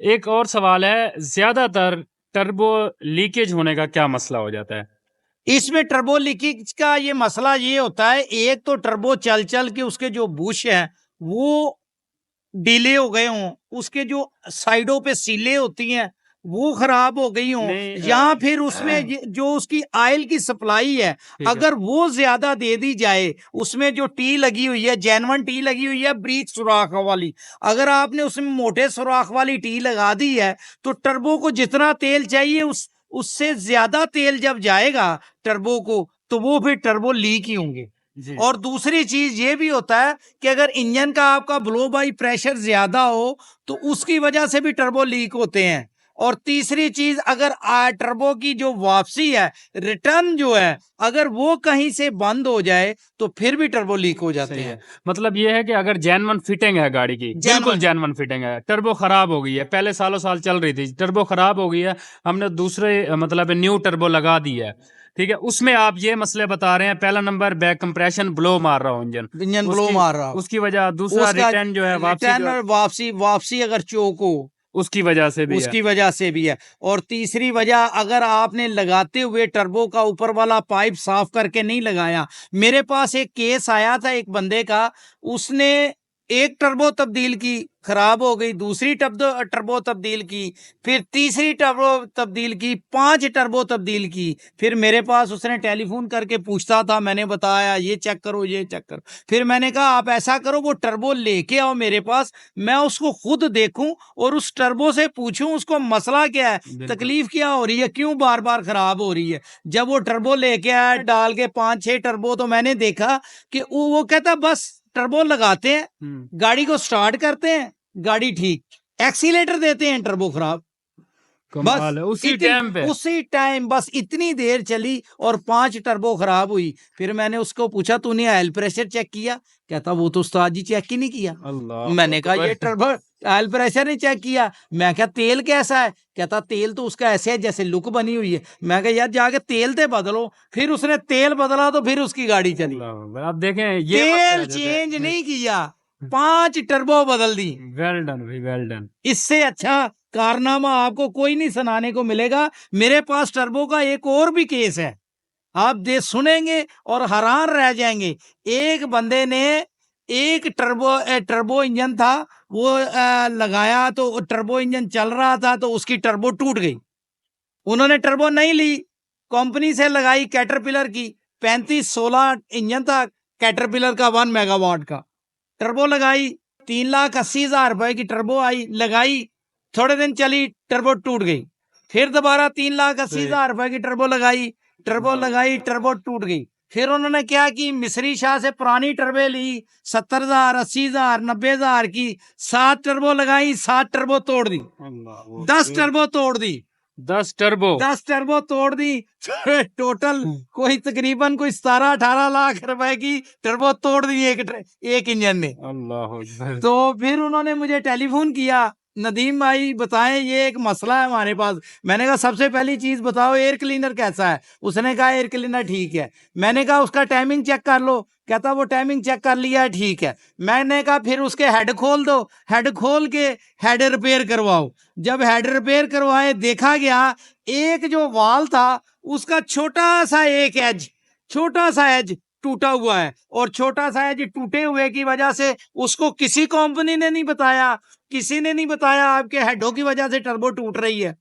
एक और सवाल है, ज्यादातर टर्बो लीकेज होने का क्या मसला हो जाता है? इसमें टर्बो लीकेज का ये मसला ये होता है, एक तो टर्बो चल चल के उसके जो बुश है वो डीले हो गए हों, उसके जो साइडों पे सीलें होती हैं वो खराब हो गई हों, नहीं या फिर उसमें जो उसकी ऑयल की सप्लाई है ठीक है। अगर वो ज्यादा दे दी जाए, उसमें जो टी लगी हुई है, जेनवन टी लगी हुई है ब्रीच सुराख वाली, अगर आपने उसमें मोटे सुराख वाली टी लगा दी है तो टर्बो को जितना तेल चाहिए उससे ज्यादा तेल जब जाएगा टर्बो को, तो वो फिर टर्बो लीक ही होंगे। जी। और दूसरी चीज ये भी होता है कि अगर इंजन का आपका ब्लो बाई प्रेशर ज्यादा हो तो उसकी वजह से भी टर्बो लीक होते हैं। और तीसरी चीज, अगर टर्बो की जो वापसी है, रिटर्न जो है, अगर वो कहीं से बंद हो जाए तो फिर भी टर्बो लीक हो जाते सही हैं। है। मतलब ये है कि अगर जेन्युइन फिटिंग है गाड़ी की, बिल्कुल जेन्युइन फिटिंग है, टर्बो खराब हो गई है, पहले सालों साल चल रही थी, टर्बो खराब हो गई है, हमने दूसरे मतलब न्यू टर्बो लगा दी है, ठीक है, उसमें आप ये मसले बता रहे हैं। पहला नंबर बैक कंप्रेशन ब्लो मार रहा हो इंजन ब्लो मार रहा हो, उसकी वजह, दूसरा रिटर्न जो है वापसी अगर चोक हो उसकी वजह से भी है। उसकी वजह से भी है। और तीसरी वजह, अगर आपने लगाते हुए टर्बो का ऊपर वाला पाइप साफ करके नहीं लगाया। मेरे पास एक केस आया था एक बंदे का, उसने एक टर्बो तब्दील की, खराब हो गई, दूसरी टर्बो तब्दील की, फिर तीसरी टर्बो तब्दील की, 5 टर्बो तब्दील की, फिर मेरे पास उसने टेलीफोन करके पूछता था, मैंने बताया ये चेक करो ये चेक करो। फिर मैंने कहा आप ऐसा करो, वो टर्बो लेके आओ मेरे पास, मैं उसको खुद देखूं और उस टर्बो से पूछूं उसको मसला क्या है, तकलीफ क्या हो रही है, क्यों बार बार खराब हो रही है। जब वो टर्बो लेके आया डाल के 5-6 टर्बो, तो मैंने देखा कि वो कहता बस टर्बो लगाते हैं, गाड़ी को स्टार्ट करते हैं, गाड़ी ठीक, एक्सीलेटर देते हैं, टर्बो खराब। कमाल है, उसी टाइम बस इतनी देर चली और 5 टर्बो खराब हुई। फिर मैंने उसको पूछा तूने ऑयल प्रेशर चेक किया? कहता वो तो उस्ताद जी चेक ही नहीं किया। मैंने कहा ये टर्बो ऑयल प्रेशर नहीं चेक किया। मैं क्या तेल कैसा है? कहता तेल तो उसका ऐसे है जैसे लुक बनी हुई है। मैं कहा यार जाके तेल ते बदलो। फिर उसने तेल बदला तो फिर उसकी गाड़ी चली। आप देखें, ये तेल चेंज नहीं किया, 5 टर्बो बदल दी। वेल डन भाई, वेल डन। इससे अच्छा कारनामा आपको कोई नहीं सुनाने को मिलेगा। मेरे पास टर्बो का एक और भी केस है, आप दे सुनेंगे और हैरान रह जाएंगे। एक बंदे ने एक टर्बो इंजन था, वो लगाया तो टर्बो इंजन चल रहा था तो उसकी टर्बो टूट गई। उन्होंने टर्बो नहीं ली, कंपनी से लगाई कैटरपिलर की, 35-16 इंजन था कैटरपिलर का 1 मेगावाट का। टर्बो लगाई, 3,80,000 रुपए की टर्बो आई, लगाई, थोड़े दिन चली, टर्बो टूट गई। फिर दोबारा 3,80,000 रुपए की टर्बो लगाई, टर्बो टूट गई। फिर उन्होंने क्या की, मिस्री शाह से पुरानी टर्बे ली, 70,000, 80,000, 90,000 की, 7 टर्बो लगाई, 7 टर्बो तोड़ दी, 10 टर्बो तोड़ दी, 10 टर्बो तोड़ दी। टोटल कोई तकरीबन कोई 17-18 लाख रुपए की टर्बो तोड़ दी एक इंजन ने। अल्लाह। तो फिर उन्होंने मुझे टेलीफोन किया, नदीम भाई बताएं ये एक मसला है हमारे पास। मैंने कहा सबसे पहली चीज बताओ एयर क्लीनर कैसा है? उसने कहा एयर क्लीनर ठीक है। मैंने कहा उसका टाइमिंग चेक कर लो। कहता वो टाइमिंग चेक कर लिया है, ठीक है। मैंने कहा फिर उसके हेड खोल दो, हेड खोल के हेड रिपेयर करवाओ। जब हेड रिपेयर करवाए देखा गया एक जो वाल था उसका छोटा सा एज टूटा हुआ है, और छोटा सा एज टूटे हुए की वजह से उसको किसी कंपनी ने नहीं बताया, किसी ने नहीं बताया आपके हेडों की वजह से टर्बो टूट रही है।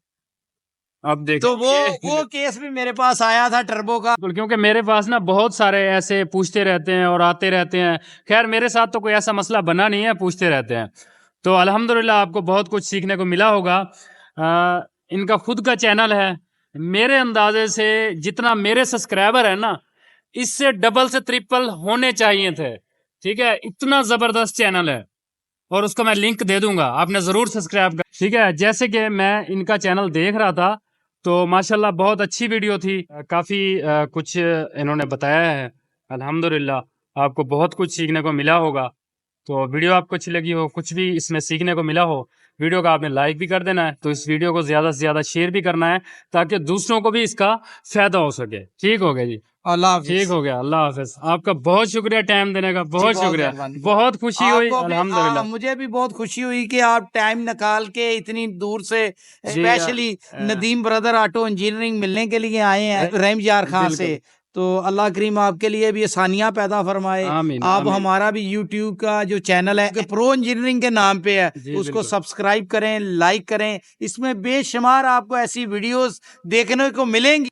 अब देखो तो वो केस भी मेरे पास आया था टर्बो का। क्योंकि मेरे पास ना बहुत सारे ऐसे पूछते रहते हैं और आते रहते हैं। खैर मेरे साथ तो कोई ऐसा मसला बना नहीं है, पूछते रहते हैं। तो अल्हम्दुलिल्लाह आपको बहुत कुछ सीखने को मिला होगा। इनका खुद का चैनल है, मेरे अंदाजे से जितना मेरे सब्सक्राइबर है ना, इससे डबल से ट्रिपल होने चाहिए थे, ठीक है, इतना जबरदस्त चैनल है। और उसको मैं लिंक दे दूंगा, आपने जरूर सब्सक्राइब कर, ठीक है। जैसे कि मैं इनका चैनल देख रहा था तो माशाल्लाह बहुत अच्छी वीडियो थी, काफी कुछ इन्होंने बताया है। अल्हम्दुलिल्लाह आपको बहुत कुछ सीखने को मिला होगा। तो वीडियो आपको अच्छी लगी हो, कुछ भी इसमें सीखने को मिला हो, वीडियो का आपने लाइक भी कर देना है। तो इस वीडियो को ज्यादा से ज्यादा शेयर भी करना है ताकि दूसरों को भी इसका फायदा हो सके। ठीक हो गया जी। अल्लाह हाफिज। ठीक हो गया, अल्लाह हाफिज। आपका बहुत शुक्रिया टाइम देने का, जी, बहुत बहुत शुक्रिया, मेहरबानी। बहुत खुशी हुई आपको भी अल्हम्दुलिल्लाह। मुझे भी बहुत खुशी हुई कि आप टाइम निकाल के इतनी दूर से जी specially Nadeem brother auto engineering मिलने के लिए आए हैं रहीम यार खां बिल्कुल। से। तो अल्लाह करीम आपके लिए भी आसानियां पैदा फरमाए। आमीन, आप आमीन। हमारा भी यूट्यूब का जो चैनल है प्रो इंजीनियरिंग के नाम पे है, जी, उसको बिल्कुल। सब्सक्राइब करें, लाइक करें। इसमें बेशुमार आपको ऐसी वीडियोस देखने को मिलेंगी।